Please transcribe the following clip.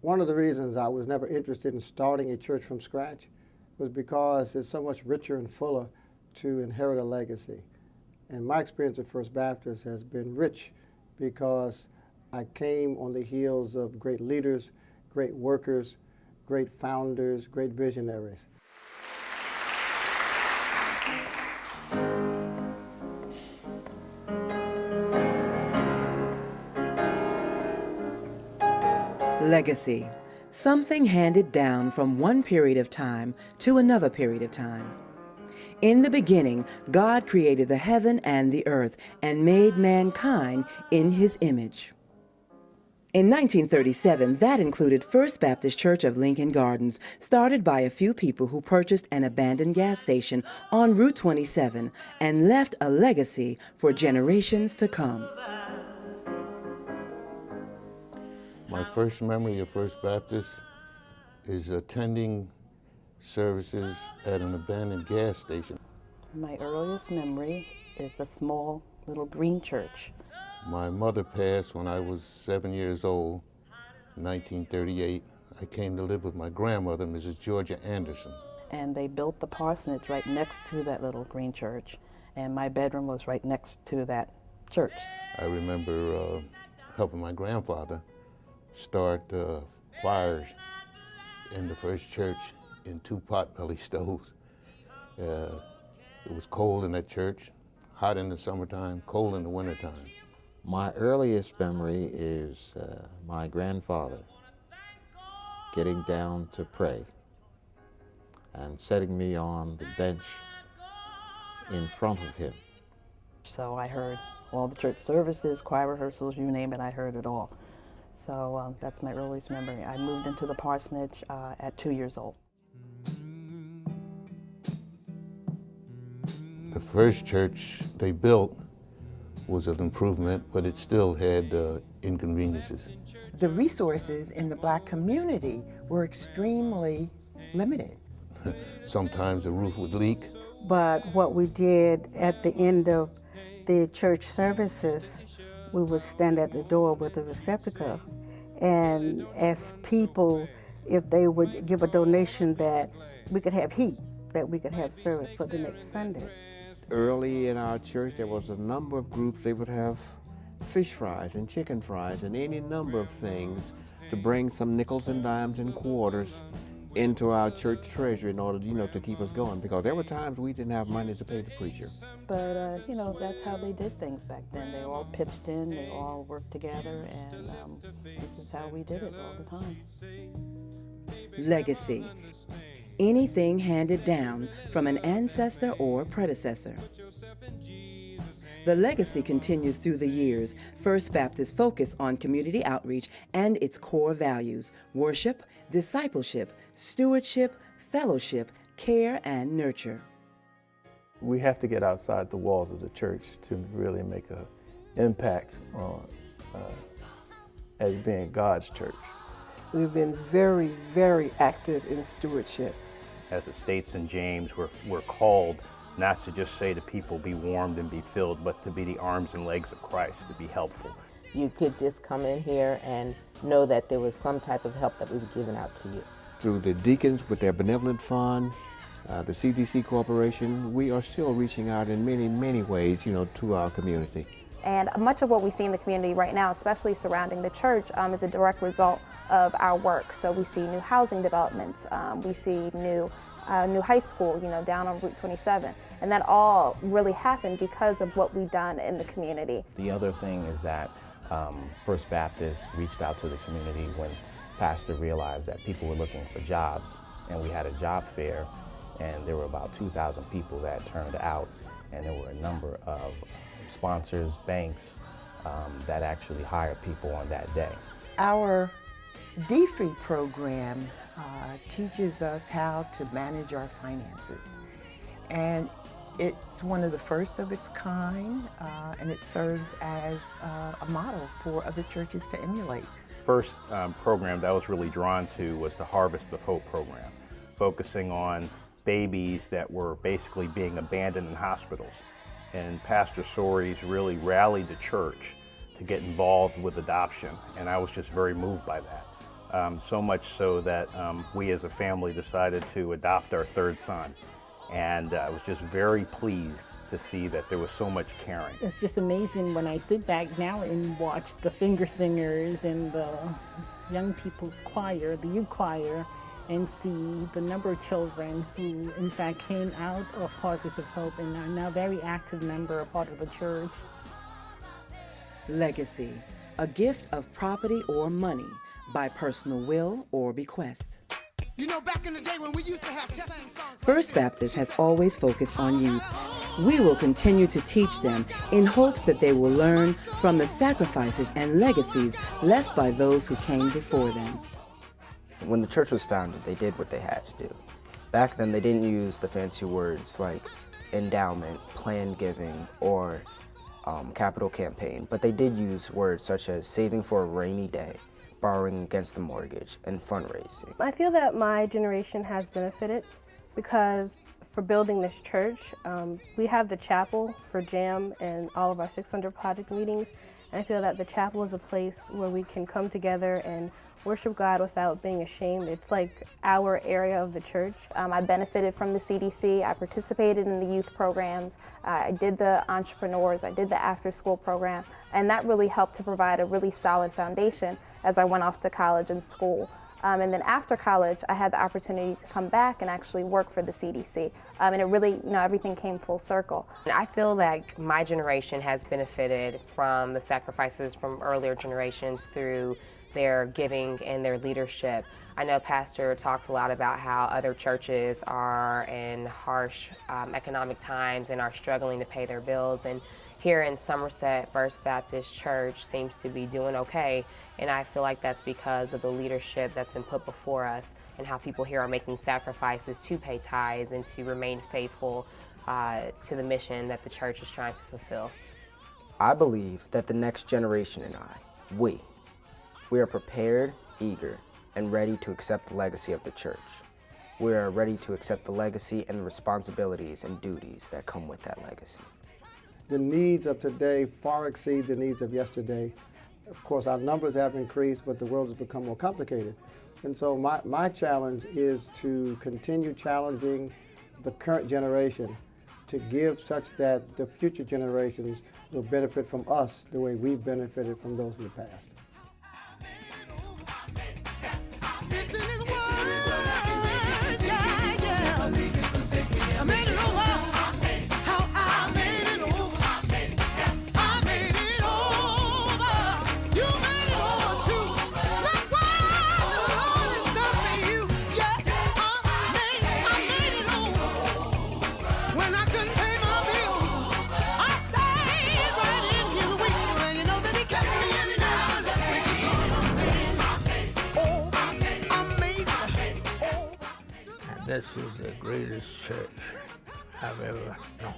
One of the reasons I was never interested in starting a church from scratch was because it's so much richer and fuller to inherit a legacy. And my experience at First Baptist has been rich because I came on the heels of great leaders, great workers, great founders, great visionaries. Legacy, something handed down from one period of time to another period of time. In the beginning, God created the heaven and the earth and made mankind in his image. In 1937, that included First Baptist Church of Lincoln Gardens, started by a few people who purchased an abandoned gas station on Route 27 and left a legacy for generations to come. My first memory of First Baptist is attending services at an abandoned gas station. My earliest memory is the small little green church. My mother passed when I was 7 years old, in 1938. I came to live with my grandmother, Mrs. Georgia Anderson. And they built the parsonage right next to that little green church, and my bedroom was right next to that church. I remember helping my grandfather start fires in the first church in 2 pot-belly stoves. It was cold in that church, hot in the summertime, cold in the wintertime. My earliest memory is my grandfather getting down to pray and setting me on the bench in front of him. So I heard all the church services, choir rehearsals, you name it, I heard it all. So that's my earliest memory. I moved into the parsonage at 2 years old. The first church they built was an improvement, but it still had inconveniences. The resources in the black community were extremely limited. Sometimes the roof would leak. But what we did at the end of the church services, we would stand at the door with a receptacle and ask people if they would give a donation that we could have heat, that we could have service for the next Sunday. Early in our church, there was a number of groups. They would have fish fries and chicken fries and any number of things to bring some nickels and dimes and quarters into our church treasury in order, to keep us going, because there were times we didn't have money to pay the preacher. But, that's how they did things back then. They all pitched in, they all worked together, and this is how we did it all the time. Legacy, anything handed down from an ancestor or predecessor. The legacy continues through the years. First Baptist focus on community outreach and its core values: worship, discipleship, stewardship, fellowship, care, and nurture. We have to get outside the walls of the church to really make an impact on as being God's church. We've been very, very active in stewardship. As it states in James, we're called not to just say to people, be warmed and be filled, but to be the arms and legs of Christ, to be helpful. You could just come in here and know that there was some type of help that we were giving out to you. Through the deacons with their benevolent fund, the CDC Corporation, we are still reaching out in many, many ways, to our community. And much of what we see in the community right now, especially surrounding the church, is a direct result of our work. So we see new housing developments, we see new high school, down on Route 27. And that all really happened because of what we've done in the community. The other thing is that First Baptist reached out to the community when Pastor realized that people were looking for jobs, and we had a job fair, and there were about 2,000 people that turned out, and there were a number of sponsors, banks, that actually hired people on that day. Our DFRE program teaches us how to manage our finances. And it's one of the first of its kind, and it serves as a model for other churches to emulate. First program that I was really drawn to was the Harvest of Hope program, focusing on babies that were basically being abandoned in hospitals. And Pastor Soaring really rallied the church to get involved with adoption, and I was just very moved by that. So much so that we as a family decided to adopt our third son. And I was just very pleased to see that there was so much caring. It's just amazing when I sit back now and watch the finger singers and the young people's choir, the youth choir, and see the number of children who in fact came out of Harvest of Hope and are now very active member, a part of the church. Legacy, a gift of property or money by personal will or bequest. You know, back in the day when we used to have testing songs. First Baptist has always focused on youth. We will continue to teach them in hopes that they will learn from the sacrifices and legacies left by those who came before them. When the church was founded, they did what they had to do. Back then, they didn't use the fancy words like endowment, planned giving, or capital campaign, but they did use words such as saving for a rainy day, borrowing against the mortgage, and fundraising. I feel that my generation has benefited because for building this church, we have the chapel for jam and all of our 600 project meetings, and I feel that the chapel is a place where we can come together and worship God without being ashamed. It's like our area of the church. I benefited from the CDC. I participated in the youth programs. I did the entrepreneurs. I did the after-school program, and that really helped to provide a really solid foundation as I went off to college and school. And then after college, I had the opportunity to come back and actually work for the CDC. And it really, everything came full circle. I feel like my generation has benefited from the sacrifices from earlier generations through their giving and their leadership. I know Pastor talks a lot about how other churches are in harsh economic times and are struggling to pay their bills. And here in Somerset, First Baptist Church seems to be doing okay. And I feel like that's because of the leadership that's been put before us and how people here are making sacrifices to pay tithes and to remain faithful to the mission that the church is trying to fulfill. I believe that the next generation and we are prepared, eager, and ready to accept the legacy of the church. We are ready to accept the legacy and the responsibilities and duties that come with that legacy. The needs of today far exceed the needs of yesterday. Of course, our numbers have increased, but the world has become more complicated. And so my challenge is to continue challenging the current generation to give such that the future generations will benefit from us the way we've benefited from those in the past. This is the greatest church I've ever known.